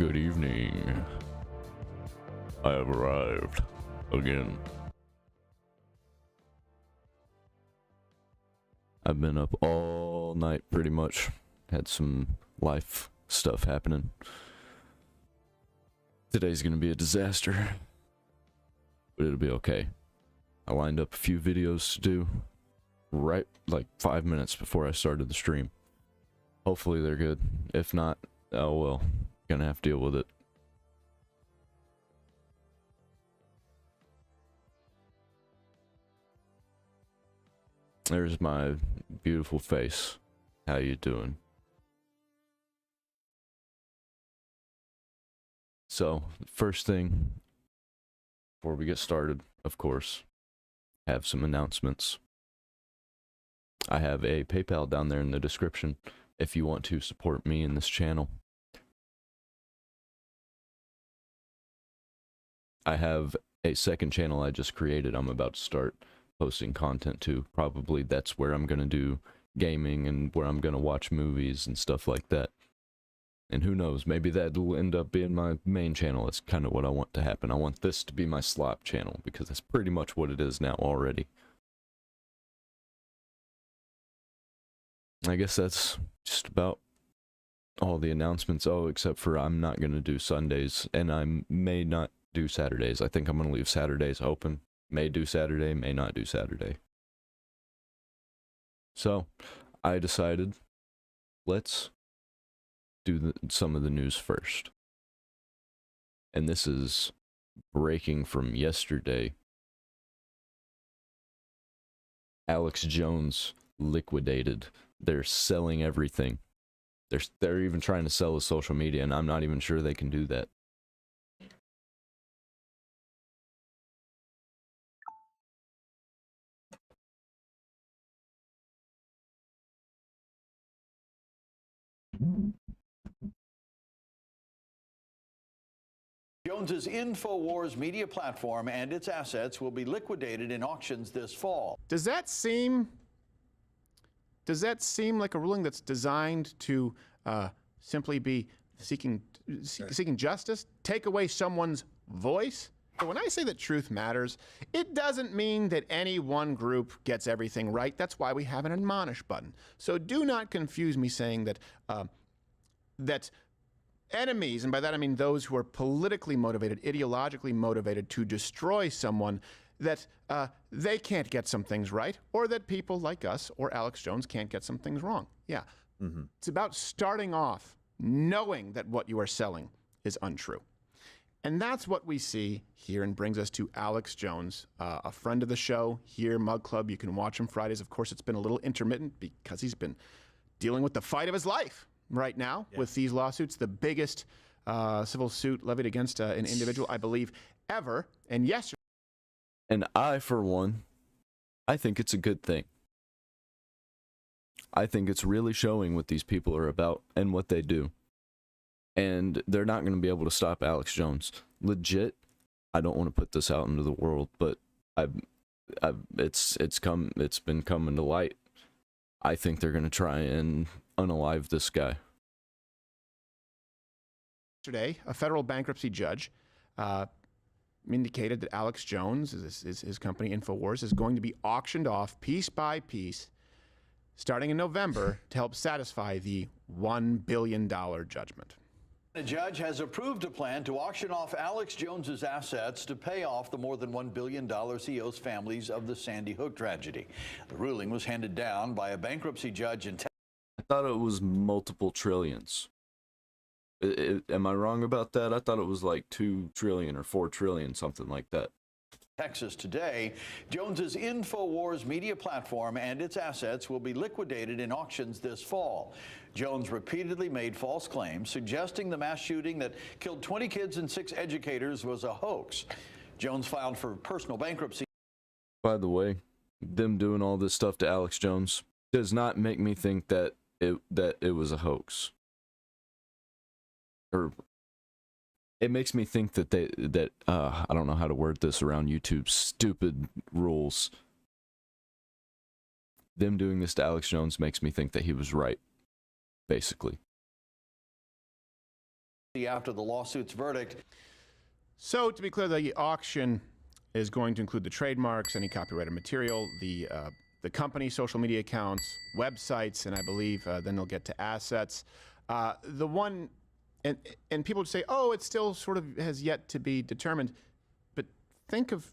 Good evening. I have arrived again. I've been up all night pretty much. Had some life stuff happening. Today's gonna be a disaster, but it'll be okay. I lined up a few videos to do right like 5 minutes before I started the stream. Hopefully they're good. If not, oh well. Gonna have to deal with it. There's my beautiful face. How you doing? So, first thing, before we get started, of course, have some announcements. I have a PayPal down there in the description if you want to support me in this channel. I have a second channel I just created. I'm about to start posting content to. Probably that's where I'm going to do gaming and where I'm going to watch movies and stuff like that. And who knows, maybe that'll end up being my main channel. That's kind of what I want to happen. I want this to be my slop channel because that's pretty much what it is now already. I guess that's just about all the announcements. Oh, except for I'm not going to do Sundays and I may not do Saturdays. I think I'm going to leave Saturdays open. May do Saturday, may not do Saturday. So, I decided, let's do some of the news first. And this is breaking from yesterday. Alex Jones liquidated. They're selling everything. They're even trying to sell his social media, and I'm not even sure they can do that. Jones's InfoWars media platform and its assets will be liquidated in auctions this fall. Does that seem like a ruling that's designed to simply be seeking justice, take away someone's voice? When I say that truth matters, it doesn't mean that any one group gets everything right. That's why we have an admonish button. So do not confuse me saying that that enemies, and by that I mean those who are politically motivated, ideologically motivated to destroy someone, that they can't get some things right, or that people like us or Alex Jones can't get some things wrong. Yeah. It's about starting off knowing that what you are selling is untrue. And that's what we see here, and brings us to Alex Jones, a friend of the show here, Mug Club. You can watch him Fridays. Of course, it's been a little intermittent because he's been dealing with the fight of his life right now with these lawsuits, the biggest civil suit levied against an individual, I believe, ever. And yesterday. And I, for one, I think it's a good thing. I think it's really showing what these people are about and what they do. And they're not going to be able to stop Alex Jones. Legit, I don't want to put this out into the world, but it's been coming to light. I think they're going to try and unalive this guy. Yesterday, a federal bankruptcy judge indicated that Alex Jones, his company InfoWars, is going to be auctioned off piece by piece starting in November to help satisfy the $1 billion judgment. The judge has approved a plan to auction off Alex Jones's assets to pay off the more than $1 billion he owes families of the Sandy Hook tragedy. The ruling was handed down by a bankruptcy judge in Texas. I thought it was multiple trillions. Am I wrong about that? I thought it was like 2 trillion or 4 trillion, something like that. Texas today. Jones's InfoWars media platform and its assets will be liquidated in auctions this fall. Jones repeatedly made false claims, suggesting the mass shooting that killed 20 kids and 6 educators was a hoax. Jones filed for personal bankruptcy. By the way, them doing all this stuff to Alex Jones does not make me think that it was a hoax. Or it makes me think that I don't know how to word this around YouTube's stupid rules. Them doing this to Alex Jones makes me think that he was right, basically. after the lawsuit's verdict. So, to be clear, the auction is going to include the trademarks, any copyrighted material, the company social media accounts, websites, and I believe then they'll get to assets. The one, and people would say, oh, it still sort of has yet to be determined. But think of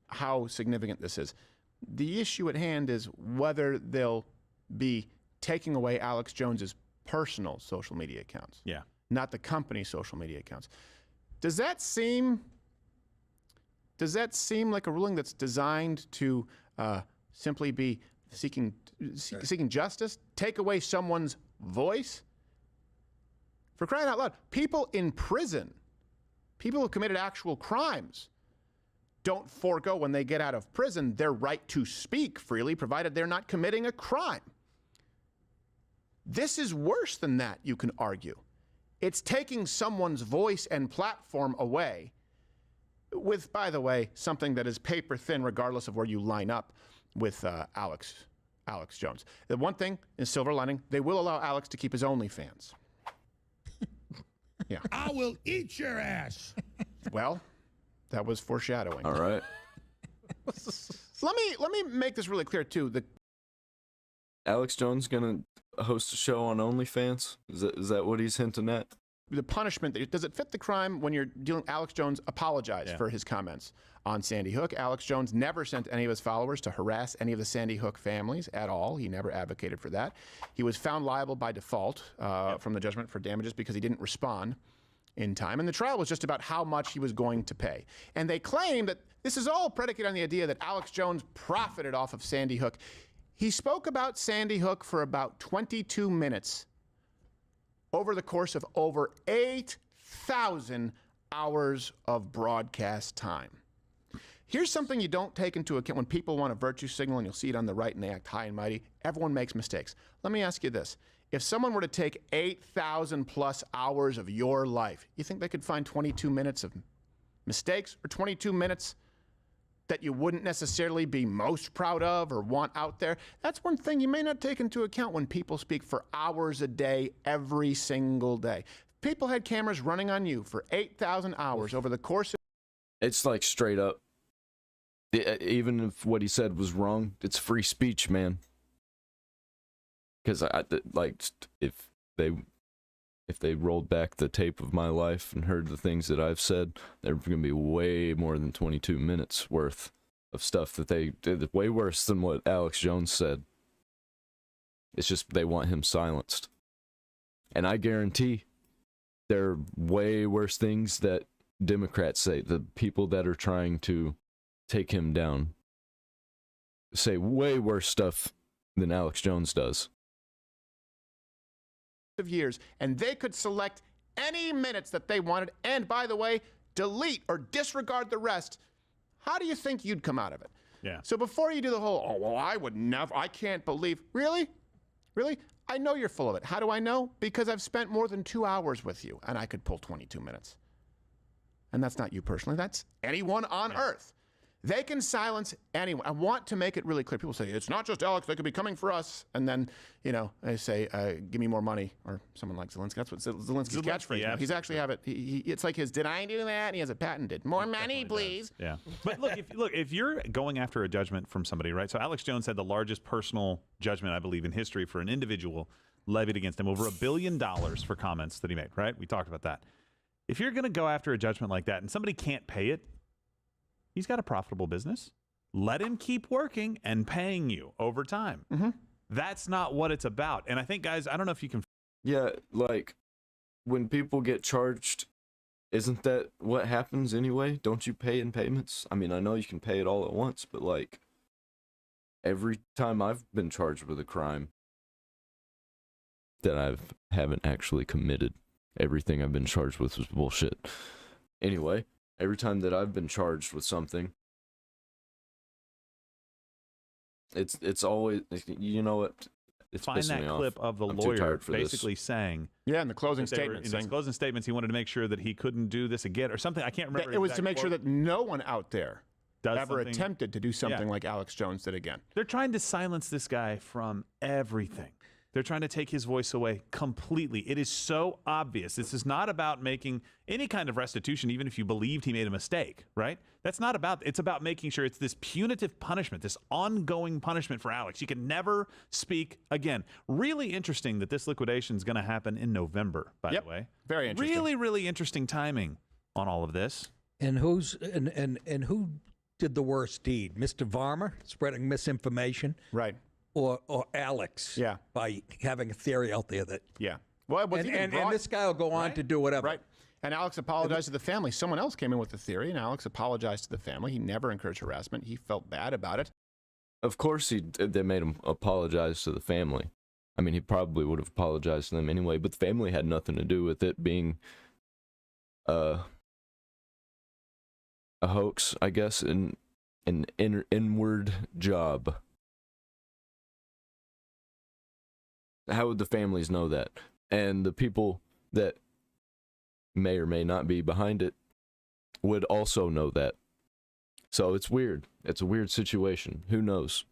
how significant this is. The issue at hand is whether they'll be taking away Alex Jones's personal social media accounts, not the company's social media accounts. Does that seem like a ruling that's designed to simply be seeking justice, take away someone's voice? For crying out loud, people in prison, people who committed actual crimes, don't forego when they get out of prison their right to speak freely, provided they're not committing a crime. This is worse than that, you can argue. It's taking someone's voice and platform away with, by the way, something that is paper thin regardless of where you line up with Alex Jones. The one thing in silver lining, they will allow Alex to keep his OnlyFans. Yeah. I will eat your ass. Well, that was foreshadowing. All right. Let me make this really clear too. Alex Jones gonna host a show on OnlyFans? Is that what he's hinting at? The punishment, does it fit the crime when you're dealing? Alex Jones apologized for his comments on Sandy Hook. Alex Jones never sent any of his followers to harass any of the Sandy Hook families at all. He never advocated for that. He was found liable by default from the judgment for damages because he didn't respond in time. And the trial was just about how much he was going to pay. And they claim that this is all predicated on the idea that Alex Jones profited off of Sandy Hook. He spoke about Sandy Hook for about 22 minutes over the course of over 8,000 hours of broadcast time. Here's something you don't take into account when people want a virtue signal, and you'll see it on the right and they act high and mighty. Everyone makes mistakes. Let me ask you this. If someone were to take 8,000 plus hours of your life, you think they could find 22 minutes of mistakes or 22 minutes that you wouldn't necessarily be most proud of or want out there? That's one thing you may not take into account when people speak for hours a day, every single day. If people had cameras running on you for 8,000 hours over the course of... It's like straight up. Even if what he said was wrong, it's free speech, man. Because if they rolled back the tape of my life and heard the things that I've said, there's going to be way more than 22 minutes worth of stuff that they did, way worse than what Alex Jones said. It's just they want him silenced. And I guarantee there are way worse things that Democrats say. The people that are trying to take him down say way worse stuff than Alex Jones does. Of years, and they could select any minutes that they wanted, and by the way, delete or disregard the rest. How do you think you'd come out of it? Yeah. So before you do the whole, oh, well, I would never, I can't believe, really? I know you're full of it. How do I know? Because I've spent more than 2 hours with you, and I could pull 22 minutes. And that's not you personally, that's anyone on earth. They can silence anyone. I want to make it really clear. People say, it's not just Alex, they could be coming for us. And then, they say, give me more money. Or someone like Zelensky. That's what Zelensky's catchphrase. Yeah, he's actually have it. It's like his, did I do that? And he has it patented. More money, please. Yeah. But look, if you're going after a judgment from somebody, right? So Alex Jones had the largest personal judgment, I believe, in history for an individual levied against him. Over $1 billion for comments that he made, right? We talked about that. If you're going to go after a judgment like that and somebody can't pay it, he's got a profitable business. Let him keep working and paying you over time. Mm-hmm. That's not what it's about. And I think, guys, I don't know if you can... Yeah, like, when people get charged, isn't that what happens anyway? Don't you pay in payments? I mean, I know you can pay it all at once, but, like, every time I've been charged with a crime that I haven't actually committed, everything I've been charged with was bullshit. Anyway... Every time that I've been charged with something, it's always, you know what? It's find pissing me that off. clip of the I'm too lawyer tired for basically this. saying, yeah, in the closing that they were- statement. in saying, his closing statements, he wanted to make sure that he couldn't do this again or something. I can't remember. it was exact to make sure quote. that no one out there Does ever something- attempted to do something like Alex Jones did again. They're trying to silence this guy from everything. They're trying to take his voice away completely. It is so obvious. This is not about making any kind of restitution, even if you believed he made a mistake, right? That's not about, it's about making sure it's this punitive punishment, this ongoing punishment for Alex. You can never speak again. Really interesting that this liquidation is going to happen in November, by the way. Very interesting. Really, really interesting timing on all of this. And who did the worst deed? Mr. Varmer spreading misinformation, Right. or Alex? Yeah. By having a theory out there that Yeah. Well, it was even and brought- this guy will go on to do whatever. Right. And Alex apologized to the family. Someone else came in with the theory, and Alex apologized to the family. He never encouraged harassment. He felt bad about it. Of course, they made him apologize to the family. I mean, he probably would have apologized to them anyway, but the family had nothing to do with it being a hoax, I guess, an inward job. How would the families know that? And the people that may or may not be behind it would also know that. So it's weird. It's a weird situation. Who knows?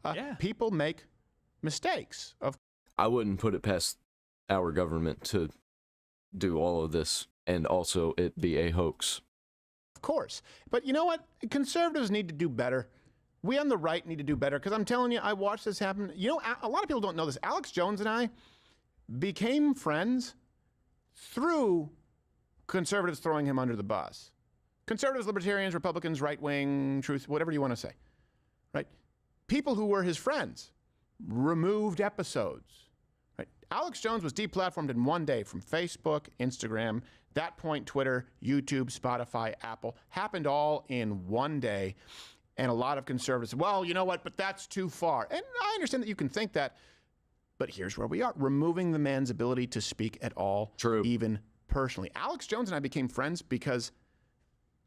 Yeah. People make mistakes. I wouldn't put it past our government to do all of this and also it be a hoax. Of course. But you know what? Conservatives need to do better. We on the right need to do better, because I'm telling you, I watched this happen. You know, a lot of people don't know this. Alex Jones and I became friends through conservatives throwing him under the bus. Conservatives, libertarians, Republicans, right-wing, truth, whatever you want to say, right? People who were his friends removed episodes, right? Alex Jones was deplatformed in one day from Facebook, Instagram, that point Twitter, YouTube, Spotify, Apple. Happened all in one day. And a lot of conservatives said, well, you know what, but that's too far. And I understand that you can think that, but here's where we are, removing the man's ability to speak at all, True. even personally. Alex Jones and I became friends because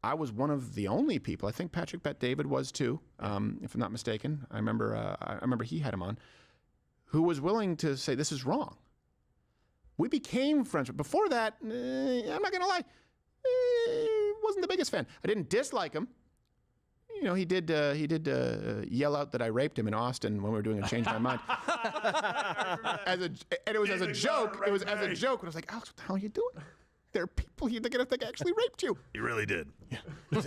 I was one of the only people, I think Patrick Bet David was too, if I'm not mistaken. I remember he had him on, who was willing to say this is wrong. We became friends. Before that, I'm not going to lie, wasn't the biggest fan. I didn't dislike him. You know, he did yell out that I raped him in Austin when we were doing a Change My Mind. And it was as a joke. It was as a joke. And I was like, Alex, what the hell are you doing? There are people here that are going to think I actually raped you. You really did.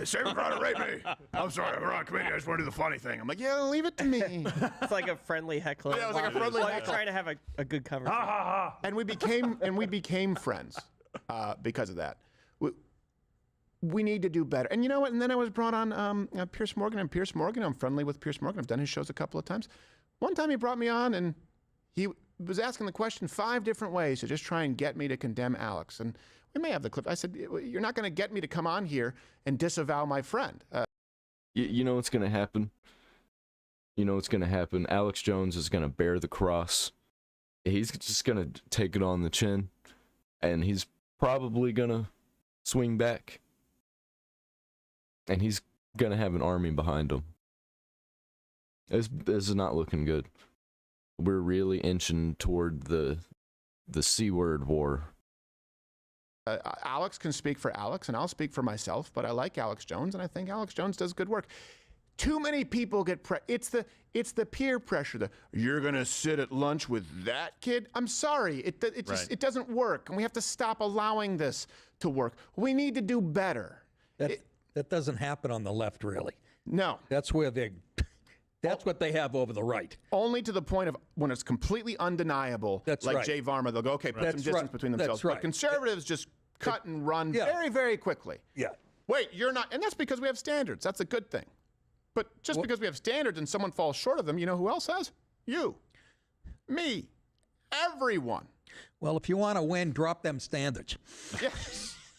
Save him trying to rape me. I'm sorry, I'm wrong committee. I just want to do the funny thing. I'm like, yeah, leave it to me. It's like a friendly heckler. Yeah, it was like a friendly heckler. Trying to have a good conversation. And we became friends because of that. We need to do better. And you know what? And then I was brought on Piers Morgan. And Piers Morgan, I'm friendly with Piers Morgan. I've done his shows a couple of times. One time he brought me on and he was asking the question 5 different ways to just try and get me to condemn Alex. And we may have the clip. I said, you're not going to get me to come on here and disavow my friend. You know what's going to happen? You know what's going to happen? Alex Jones is going to bear the cross. He's just going to take it on the chin. And he's probably going to swing back. And he's going to have an army behind him. This is not looking good. We're really inching toward the C-word war. Alex can speak for Alex, and I'll speak for myself, but I like Alex Jones, and I think Alex Jones does good work. Too many people get it's the peer pressure. You're going to sit at lunch with that kid? I'm sorry. It doesn't work, and we have to stop allowing this to work. We need to do better. That doesn't happen on the left, really. No. That's where that's what they have over the right. Only to the point of when it's completely undeniable. That's like right. Jay Varma, they'll go, okay, put some That's distance right. between That's themselves. right. But conservatives just cut and run Yeah. very, very quickly. Yeah. Wait, you're not, and that's because we have standards. That's a good thing. But just because we have standards and someone falls short of them, you know who else has? You, me, everyone. Well, if you want to win, drop them standards. Yeah.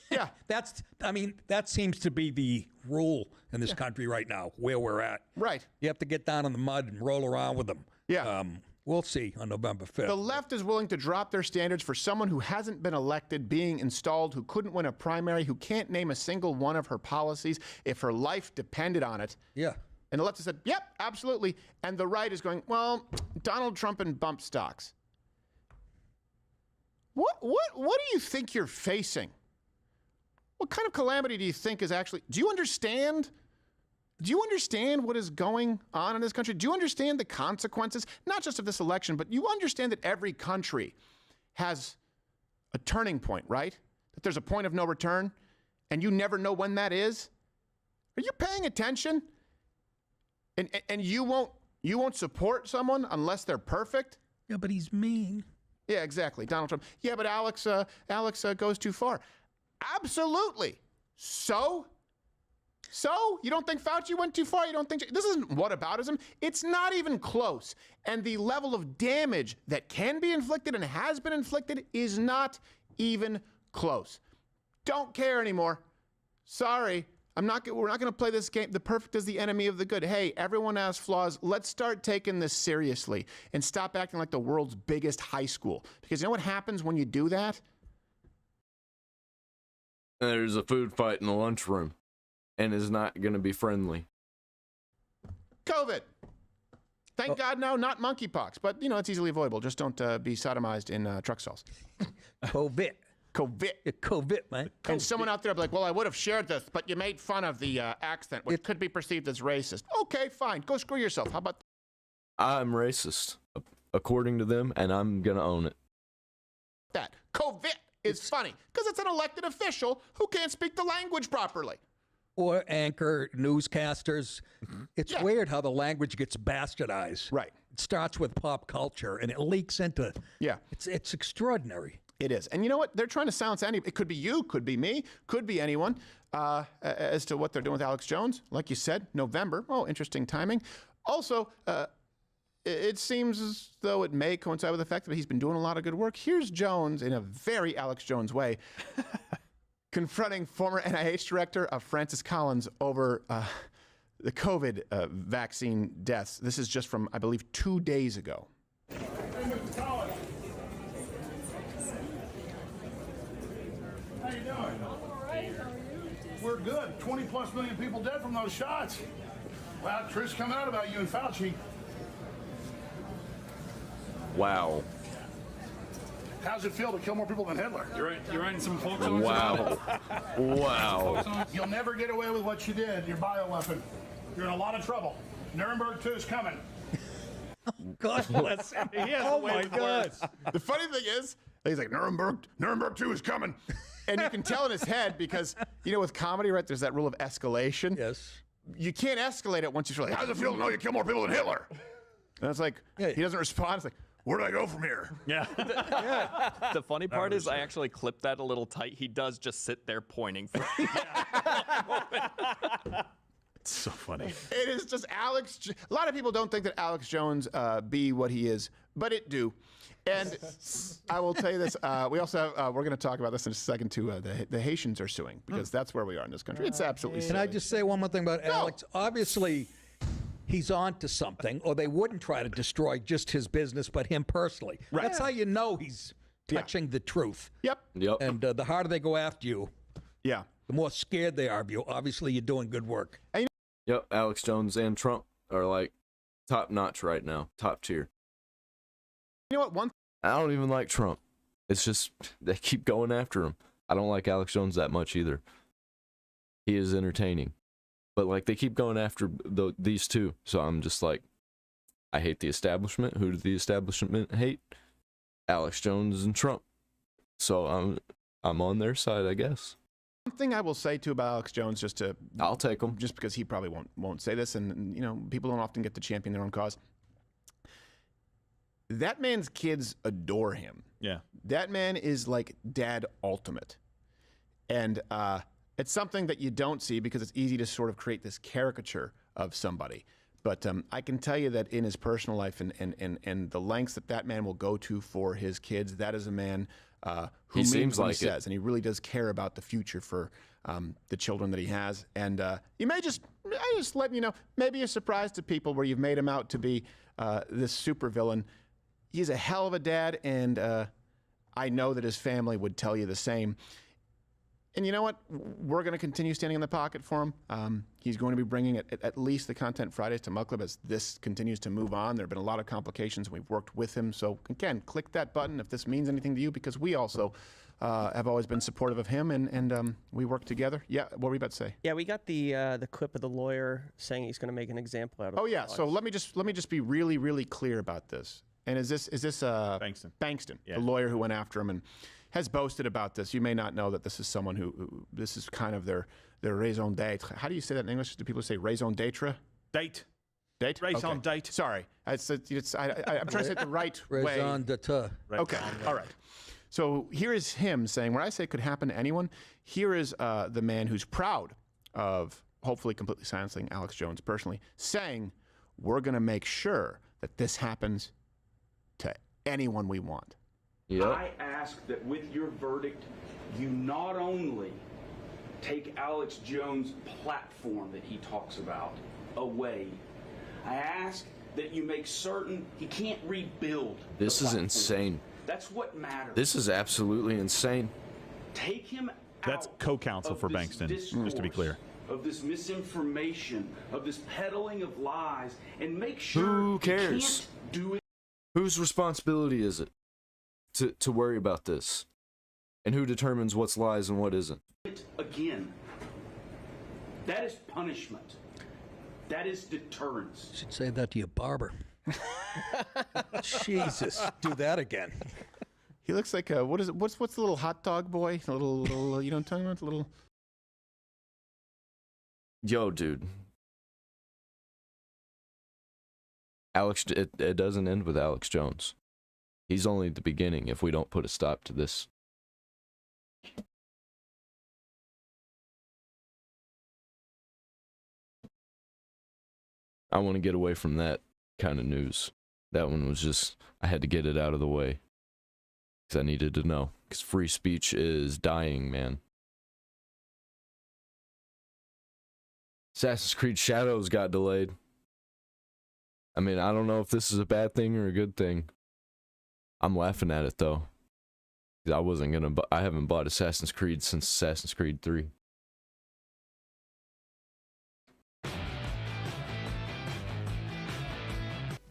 Yeah. That seems to be the rule in this country right now, where we're at. Right. You have to get down in the mud and roll around with them. Yeah. We'll see on November 5th. The left is willing to drop their standards for someone who hasn't been elected, being installed, who couldn't win a primary, who can't name a single one of her policies if her life depended on it. Yeah. And the left has said, yep, absolutely. And the right is going, well, Donald Trump and bump stocks. What do you think you're facing? What kind of calamity do you think is actually, do you understand Do you understand what is going on in this country? Do you understand the consequences, not just of this election, but you understand that every country has a turning point, right? That there's a point of no return, and you never know when that is? Are you paying attention? And you won't support someone unless they're perfect? Yeah, but he's mean. Yeah, exactly. Donald Trump. Yeah, but Alex goes too far. Absolutely. So you don't think Fauci went too far? You don't think this isn't whataboutism? It's not even close. And the level of damage that can be inflicted and has been inflicted is not even close. Don't care anymore. Sorry. We're not going to play this game. The perfect is the enemy of the good. Hey, everyone has flaws. Let's start taking this seriously and stop acting like the world's biggest high school. Because you know what happens when you do that? There's a food fight in the lunchroom, and is not going to be friendly. COVID. Thank God, no, not monkeypox. But, you know, it's easily avoidable. Just don't be sodomized in truck stalls. COVID. COVID. COVID, man. And someone out there will be like, well, I would have shared this, but you made fun of the accent, which could be perceived as racist. Okay, fine. Go screw yourself. How about I'm racist, according to them, and I'm going to own it. that? COVID is funny because it's an elected official who can't speak the language properly. Or anchor newscasters. It's Yeah. weird how the language gets bastardized. Right. It starts with pop culture and it leaks into. Yeah. It's extraordinary. It is. And you know what? They're trying to silence any. It could be you, could be me, could be anyone as to what they're doing with Alex Jones. Like you said, November. Oh, interesting timing. Also, it seems as though it may coincide with the fact that he's been doing a lot of good work. Here's Jones in a very Alex Jones way confronting former NIH director Francis Collins over the COVID vaccine deaths. This is just from, I believe, 2 days ago. How you doing? We're good. 20+ million people dead from those shots. Well, truth's coming out about you and Fauci. Wow. How's it feel to kill more people than Hitler? You're writing some folk songs. Wow. Wow. You'll never get away with what you did, your bioweapon. You're in a lot of trouble. Nuremberg 2 is coming. God bless him. Oh my God. The funny thing is, he's like, Nuremberg 2 is coming. And you can tell in his head because, you know, with comedy, right, there's that rule of escalation. Yes. You can't escalate it once you're like, how does it feel to know you kill more people than Hitler? And it's like, he doesn't respond. It's like, where do I go from here? Yeah. The funny part is I actually clipped that a little tight. He does just sit there pointing for It's so funny. It is just Alex. A lot of people don't think that Alex Jones be what he is, but it do. And I will tell you this. We also have, we're going to talk about this in a second too. The Haitians are suing because that's where we are in this country. It's absolutely Can silly. I just say one more thing about Alex? Obviously, he's on to something, or they wouldn't try to destroy just his business, but him personally. Right. That's how you know he's touching the truth. Yep. Yep. And the harder they go after you, Yeah. the more scared they are of you. Obviously, you're doing good work. Yep. Alex Jones and Trump are like top notch right now, top tier. You know what? I don't even like Trump. It's just they keep going after him. I don't like Alex Jones that much either. He is entertaining, but like they keep going after these two. So I'm just like, I hate the establishment. Who does the establishment hate? Alex Jones and Trump. So I'm on their side, I guess. One thing I will say too about Alex Jones, I'll take him. just because he probably won't say this, and you know, people don't often get to champion their own cause. That man's kids adore him. Yeah. That man is like dad ultimate. And it's something that you don't see because it's easy to sort of create this caricature of somebody. But I can tell you that in his personal life and the lengths that man will go to for his kids, that is a man who means what he says. And he really does care about the future for the children that he has. And I just let you know, maybe you're surprised to people where you've made him out to be this supervillain. He's a hell of a dad, and I know that his family would tell you the same. And you know what? We're going to continue standing in the pocket for him. He's going to be bringing at least the Content Fridays to Mug Club as this continues to move on. There have been a lot of complications. We've worked with him. So, again, click that button if this means anything to you, because we also have always been supportive of him, and we work together. Yeah, what were you about to say? Yeah, we got the clip of the lawyer saying he's going to make an example out of. Oh yeah. So let me just be really, really clear about this. And is this Bankston, Yeah. the lawyer who went after him and has boasted about this? You may not know that this is someone who this is kind of their raison d'être. How do you say that in English? Do people say raison d'être? Date. Date? Raison Okay. d'être. Sorry, I'm trying to say it the right way. Raison d'etre. Okay, all right. So here is him saying, what I say could happen to anyone. Here is the man who's proud of hopefully completely silencing Alex Jones personally, saying, we're going to make sure that this happens to anyone we want. Yep. I ask that with your verdict, you not only take Alex Jones' platform that he talks about away, I ask that you make certain he can't rebuild. This the is platform. insane. That's what matters. This is absolutely insane. Take him That's out co-counsel of for this Bankston, just to be discourse, clear. of this misinformation, of this peddling of lies, and make sure Who he cares? can't do it. Whose responsibility is it to worry about this? And who determines what's lies and what isn't? Again. That is punishment. That is deterrence. Should say that to your barber. Jesus, do that again. He looks like a, what's the little hot dog boy? A little you know what I'm talking about? The little. Yo, dude. It doesn't end with Alex Jones. He's only the beginning if we don't put a stop to this. I want to get away from that kind of news. That one was just, I had to get it out of the way. Because I needed to know. Because free speech is dying, man. Assassin's Creed Shadows got delayed. I mean, I don't know if this is a bad thing or a good thing. I'm laughing at it, though. 'Cause I wasn't gonna, I haven't bought Assassin's Creed since Assassin's Creed 3.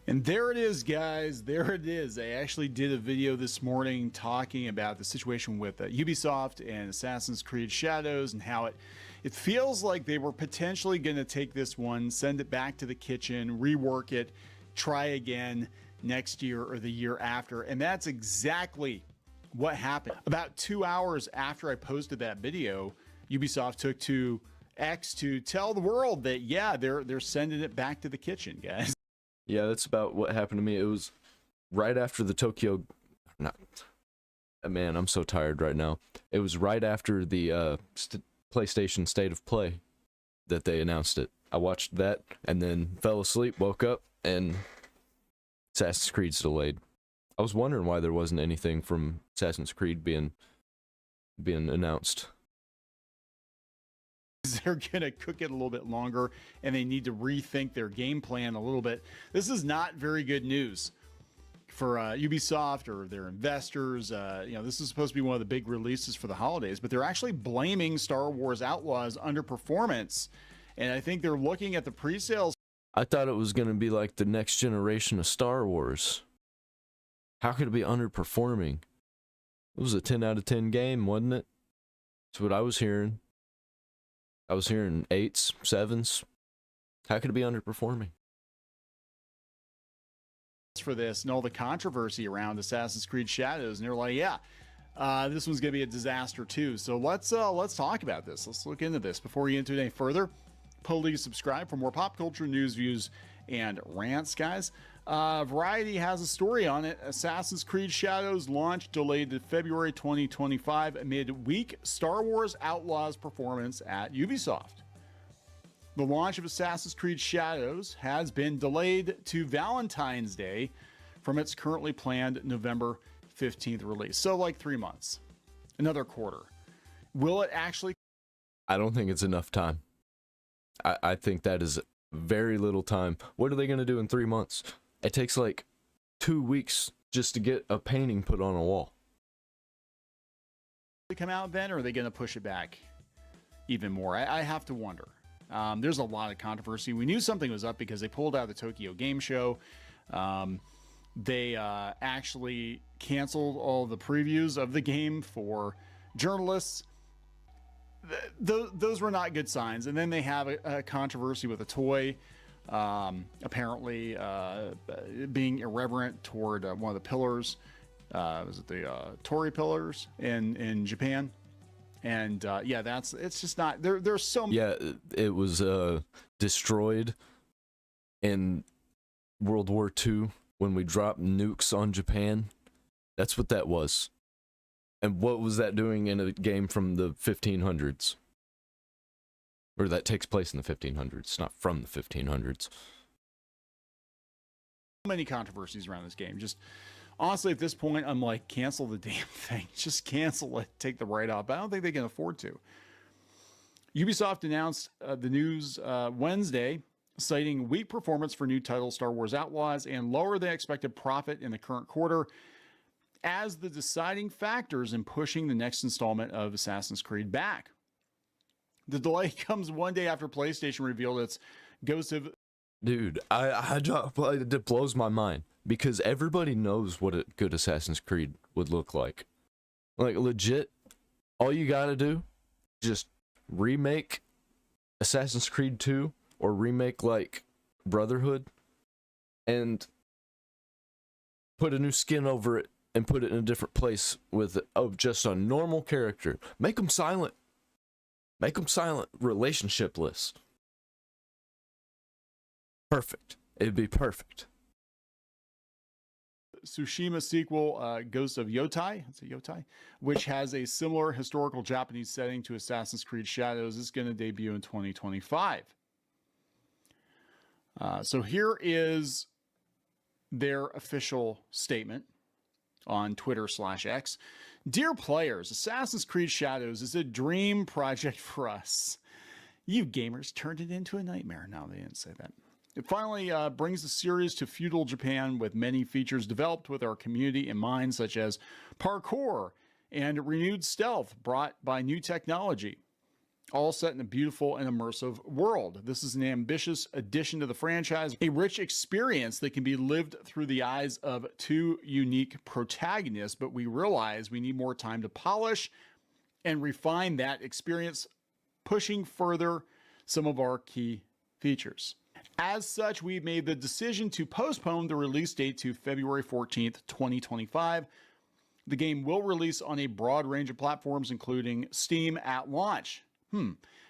And there it is, guys. There it is. I actually did a video this morning talking about the situation with Ubisoft and Assassin's Creed Shadows and how it feels like they were potentially going to take this one, send it back to the kitchen, rework it, try again next year or the year after. And that's exactly what happened. About 2 hours after I posted that video, Ubisoft took to X to tell the world that, yeah, they're sending it back to the kitchen, guys. Yeah, that's about what happened to me. It was right after the Tokyo... Man, I'm so tired right now. It was right after the PlayStation State of Play that they announced it. I watched that and then fell asleep, woke up, and Assassin's Creed's delayed. I was wondering why there wasn't anything from Assassin's Creed being announced. They're going to cook it a little bit longer and they need to rethink their game plan a little bit. This is not very good news for Ubisoft or their investors. This is supposed to be one of the big releases for the holidays, but they're actually blaming Star Wars Outlaws underperformance. And I think they're looking at the pre-sales. I thought it was going to be like the next generation of Star Wars. How could it be underperforming? It was a 10 out of 10 game, wasn't it? That's what I was hearing. I was hearing 8s, 7s. How could it be underperforming? For this and all the controversy around Assassin's Creed Shadows, and they're like, yeah, this one's gonna be a disaster too. So let's talk about this. Let's look into this before we get into it any further. Please subscribe for more pop culture news, views, and rants, guys. Variety has a story on it. Assassin's Creed Shadows launch delayed to February 2025 amid weak Star Wars Outlaws performance at Ubisoft. The launch of Assassin's Creed Shadows has been delayed to Valentine's Day from its currently planned November 15th release. So like 3 months, another quarter. Will it actually? I don't think it's enough time. I think that is very little time. What are they going to do in 3 months? It takes like 2 weeks just to get a painting put on a wall. come out then, or are they going to push it back even more? I have to wonder. There's a lot of controversy. We knew something was up because they pulled out the Tokyo Game Show. They actually canceled all the previews of the game for journalists. Those were not good signs. And then they have a controversy with a toy, apparently being irreverent toward one of the pillars. Was it the Torii pillars in Japan? And yeah, it's just not there. There's so many. Yeah, it was destroyed in World War II when we dropped nukes on Japan. That's what that was. And what was that doing in a game from the 1500s? Or that takes place in the 1500s, not from the 1500s. Many controversies around this game. Just honestly, at this point, I'm like, cancel the damn thing. Just cancel it. Take the write-off. But I don't think they can afford to. Ubisoft announced the news Wednesday, citing weak performance for new title Star Wars Outlaws and lower than expected profit in the current quarter as the deciding factors in pushing the next installment of Assassin's Creed back. The delay comes one day after PlayStation revealed its Ghost of... Dude, it blows my mind because everybody knows what a good Assassin's Creed would look like. Like, legit, all you gotta do, just remake Assassin's Creed 2 or remake, like, Brotherhood and put a new skin over it and put it in a different place with just a normal character. Make them silent. Make them silent, relationshipless. Perfect. It'd be perfect. Tsushima sequel, Ghost of Yotai, it's a Yotai, which has a similar historical Japanese setting to Assassin's Creed Shadows, is going to debut in 2025. So here is their official statement on Twitter/X. Dear players, Assassin's Creed Shadows is a dream project for us. You gamers turned it into a nightmare. No, they didn't say that. It finally brings the series to feudal Japan with many features developed with our community in mind, such as parkour and renewed stealth brought by new technology, all set in a beautiful and immersive world. This is an ambitious addition to the franchise, a rich experience that can be lived through the eyes of two unique protagonists, but we realize we need more time to polish and refine that experience, pushing further some of our key features. As such, we've made the decision to postpone the release date to February 14th, 2025. The game will release on a broad range of platforms, including Steam at launch.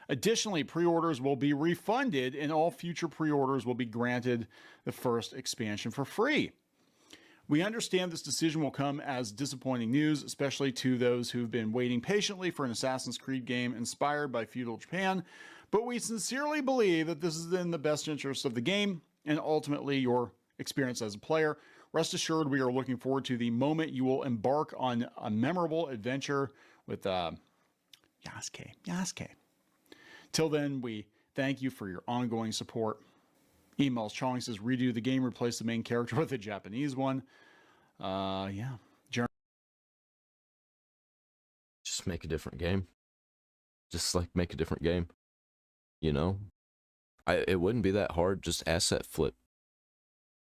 Additionally, pre-orders will be refunded and all future pre-orders will be granted the first expansion for free. We understand this decision will come as disappointing news, especially to those who've been waiting patiently for an Assassin's Creed game inspired by feudal Japan, but we sincerely believe that this is in the best interest of the game and ultimately your experience as a player. Rest assured, we are looking forward to the moment you will embark on a memorable adventure with Yasuke. Till then, we thank you for your ongoing support. Emails Chong says, redo the game, replace the main character with a Japanese one. Yeah. Just make a different game. Just like make a different game. You know? It wouldn't be that hard. Just asset flip.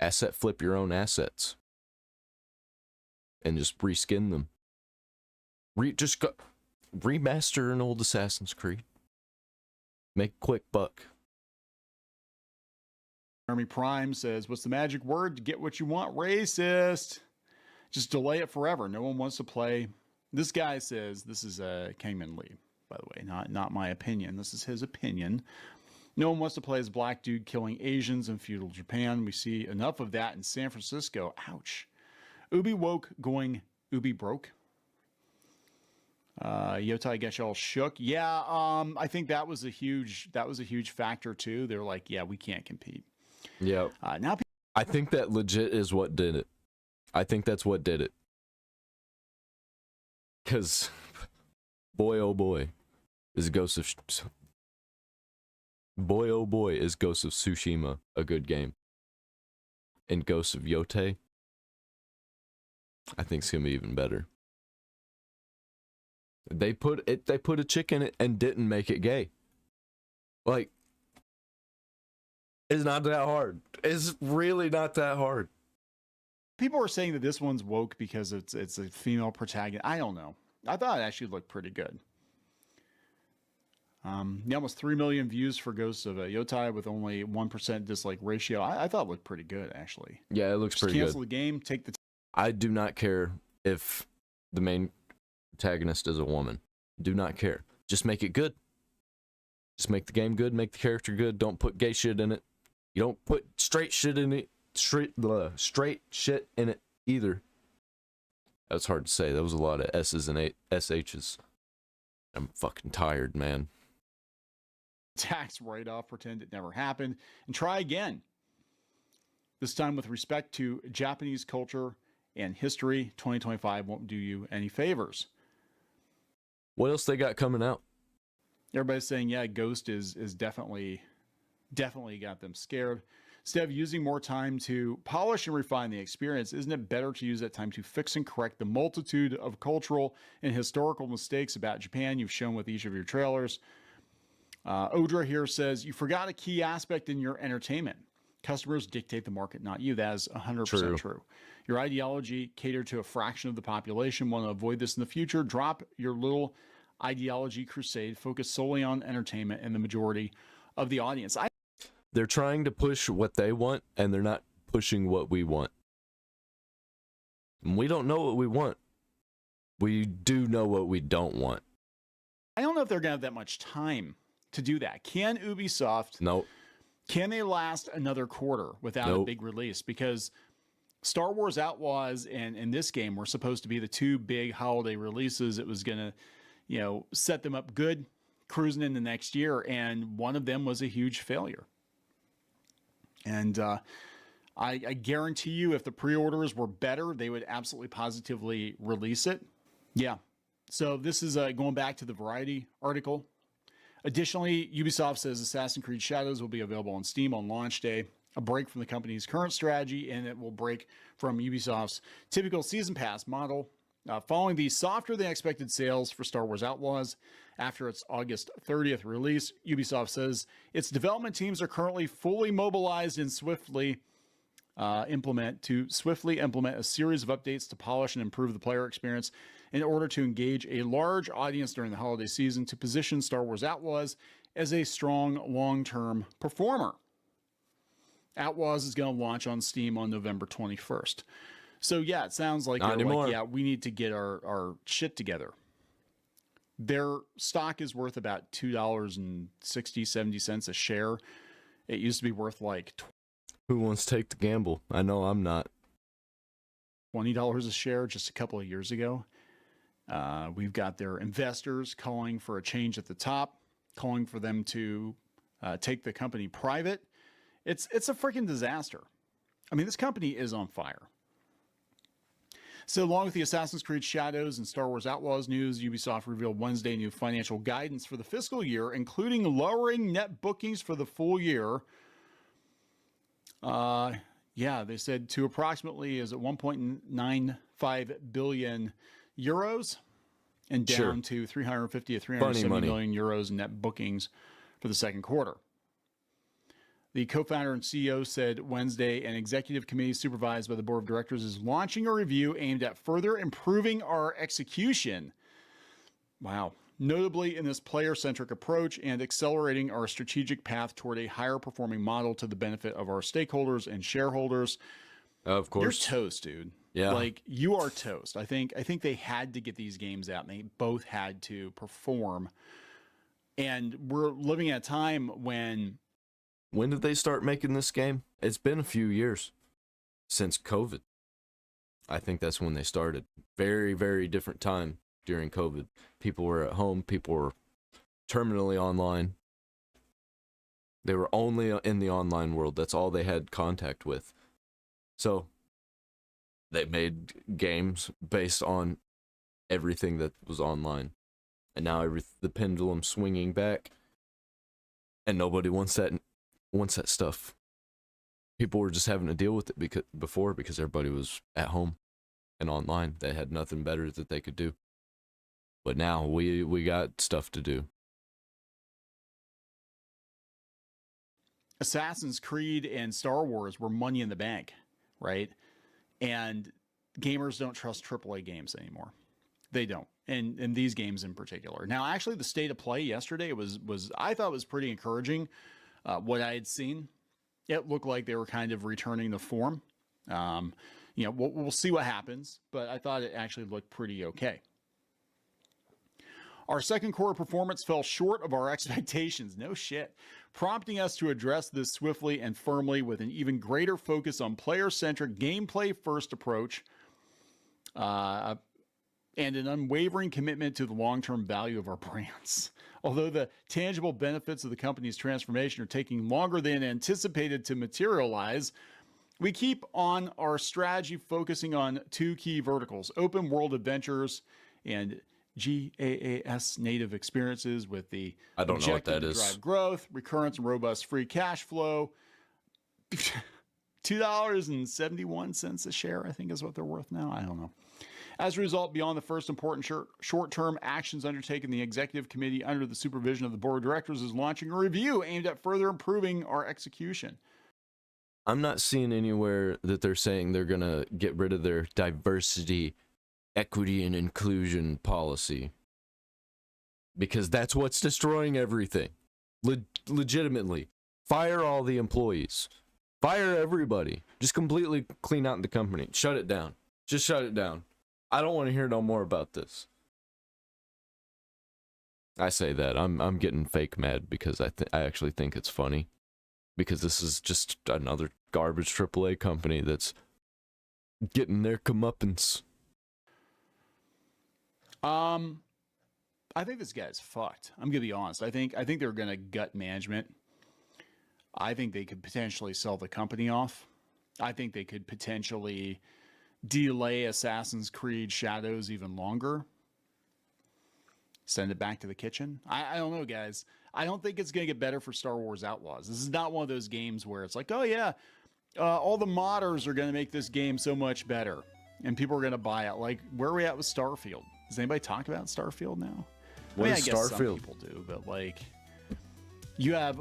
Asset flip your own assets. And just reskin them. Remaster an old Assassin's Creed. Make a quick buck. Army Prime says, what's the magic word to get what you want? Racist. Just delay it forever. No one wants to play. This guy says, this is Kangman Lee, by the way, not my opinion. This is his opinion. No one wants to play as black dude killing Asians in feudal Japan. We see enough of that in San Francisco. Ouch. Ubi woke going Ubi broke. Yotai gets y'all shook. Yeah, I think that was a huge factor too. They're like, yeah, we can't compete. Yeah. Now I think that legit is what did it. I think that's what did it. Cause boy oh boy is Ghost of Tsushima a good game. And Ghost of Yotai, I think it's gonna be even better. They put a chick in it and didn't make it gay. Like, it's not that hard. It's really not that hard. People are saying that this one's woke because it's a female protagonist. I don't know. I thought it actually looked pretty good. Almost 3 million views for Ghosts of Yotai with only 1% dislike ratio. I thought it looked pretty good, actually. Yeah, it looks Just pretty cancel good. the game, take the... I do not care if the main protagonist is a woman. Do not care. Just make it good. Just make the game good, make the character good. Don't put gay shit in it. You don't put straight shit in it. Straight shit in it either. That's hard to say. That was a lot of S's and SH's. I'm fucking tired, man. tax write-off, pretend it never happened, and try again. This time with respect to Japanese culture and history. 2025 won't do you any favors. What else they got coming out? Everybody's saying, yeah, Ghost is definitely got them scared. Instead of using more time to polish and refine the experience, isn't it better to use that time to fix and correct the multitude of cultural and historical mistakes about Japan you've shown with each of your trailers? Odra here says, you forgot a key aspect in your entertainment. Customers dictate the market, not you. That is 100% true. Your ideology catered to a fraction of the population. Want to avoid this in the future? Drop your little ideology crusade. Focus solely on entertainment and the majority of the audience. They're trying to push what they want, and they're not pushing what we want. And we don't know what we want. We do know what we don't want. I don't know if they're going to have that much time to do that. Can Ubisoft... Nope. Can they last another quarter without a big release? Because Star Wars Outlaws and this game were supposed to be the two big holiday releases. It was going to, set them up good, cruising in the next year. And one of them was a huge failure. And I guarantee you, if the pre-orders were better, they would absolutely positively release it. Yeah. So this is going back to the Variety article. Additionally, Ubisoft says Assassin's Creed Shadows will be available on Steam on launch day, a break from the company's current strategy, and it will break from Ubisoft's typical season pass model. Following the softer-than-expected sales for Star Wars Outlaws after its August 30th release, Ubisoft says its development teams are currently fully mobilized and swiftly implement a series of updates to polish and improve the player experience in order to engage a large audience during the holiday season to position Star Wars Outlaws as a strong long-term performer. Outlaws is going to launch on Steam on November 21st. So yeah, it sounds like they're like, yeah, we need to get our shit together. Their stock is worth about $2.60, 70 cents a share. It used to be worth like who wants to take the gamble? I know I'm not. $20 a share just a couple of years ago. We've got their investors calling for a change at the top, calling for them to take the company private. It's a freaking disaster. I mean, this company is on fire. So along with the Assassin's Creed Shadows and Star Wars Outlaws news, Ubisoft revealed Wednesday new financial guidance for the fiscal year, including lowering net bookings for the full year. They said to approximately is at 1.95 billion euros and down to 350 to 370 million euros in net bookings for the second quarter. The co-founder and CEO said Wednesday an executive committee supervised by the board of directors is launching a review aimed at further improving our execution. Wow. Notably in this player-centric approach and accelerating our strategic path toward a higher performing model to the benefit of our stakeholders and shareholders. Of course. You're toast, dude. Yeah. Like, you are toast. I think they had to get these games out, and they both had to perform. And we're living at a time when... When did they start making this game? It's been a few years since COVID. I think that's when they started. Very, very different time during COVID. People were at home. People were terminally online. They were only in the online world. That's all they had contact with. So they made games based on everything that was online. And now the pendulum's swinging back. And nobody wants that stuff. People were just having to deal with it because everybody was at home and online. They had nothing better that they could do. But now we got stuff to do. Assassin's Creed and Star Wars were money in the bank, right? And gamers don't trust AAA games anymore. They don't. And these games in particular. Now, actually, the state of play yesterday was I thought was pretty encouraging. What I had seen, it looked like they were kind of returning the form. We'll see what happens, but I thought it actually looked pretty okay. Our second quarter performance fell short of our expectations. No shit. Prompting us to address this swiftly and firmly with an even greater focus on player-centric, gameplay-first approach, and an unwavering commitment to the long-term value of our brands. Although the tangible benefits of the company's transformation are taking longer than anticipated to materialize, we keep on our strategy focusing on two key verticals: open world adventures and GaaS native experiences with the I don't know what that objective to is. drive growth, recurrence, and robust free cash flow. $2.71 a share, I think, is what they're worth now. I don't know. As a result, beyond the first important short-term actions undertaken, the executive committee, under the supervision of the board of directors, is launching a review aimed at further improving our execution. I'm not seeing anywhere that they're saying they're going to get rid of their diversity, equity, and inclusion policy. Because that's what's destroying everything. Legitimately. Fire all the employees. Fire everybody. Just completely clean out the company. Shut it down. Just shut it down. I don't want to hear no more about this. I say that. I'm getting fake mad because I actually think it's funny. Because this is just another garbage AAA company that's getting their comeuppance. I think this guy's fucked. I'm gonna be honest. I think they're gonna gut management. I think they could potentially sell the company off. I think they could potentially delay Assassin's Creed Shadows even longer. Send it back to the kitchen. I don't know, guys. I don't think it's going to get better for Star Wars Outlaws. This is not one of those games where it's like, oh yeah, all the modders are going to make this game so much better. And people are going to buy it. Like, where are we at with Starfield? Does anybody talk about Starfield now? What is I guess some Starfield? people do, but like, you have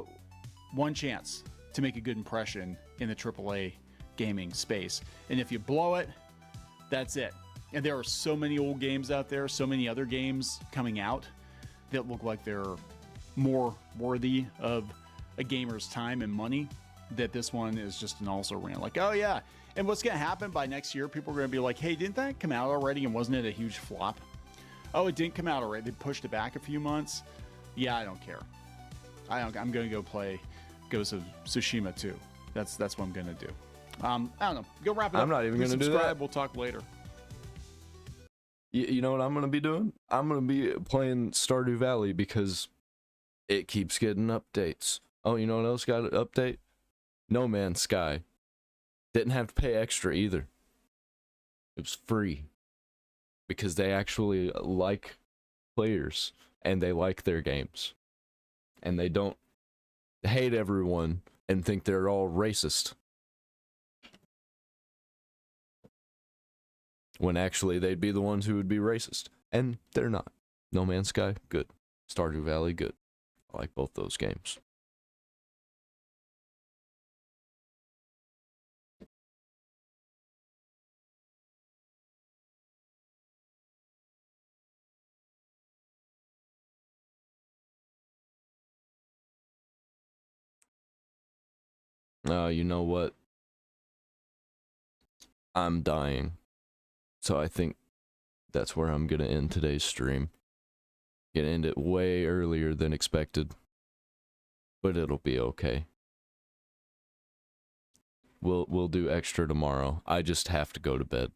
one chance to make a good impression in the AAA gaming space. And if you blow it, that's it. And there are so many old games out there, so many other games coming out that look like they're more worthy of a gamer's time and money, that this one is just an also ran. Like, oh yeah. And what's going to happen by next year, people are going to be like, hey, didn't that come out already and wasn't it a huge flop? Oh, it didn't come out already. They pushed it back a few months. Yeah, I don't care. I'm going to go play Ghost of Tsushima 2. That's what I'm going to do. I don't know. Go wrap it up. I'm not even going to do that. We'll talk later. You know what I'm going to be doing? I'm going to be playing Stardew Valley because it keeps getting updates. Oh, you know what else got an update? No Man's Sky. Didn't have to pay extra either. It was free. Because they actually like players and they like their games. And they don't hate everyone and think they're all racist. When actually they'd be the ones who would be racist. And they're not. No Man's Sky, good. Stardew Valley, good. I like both those games. You know what? I'm dying. So I think that's where I'm going to end today's stream. Gonna end it way earlier than expected. But it'll be okay. We'll do extra tomorrow. I just have to go to bed.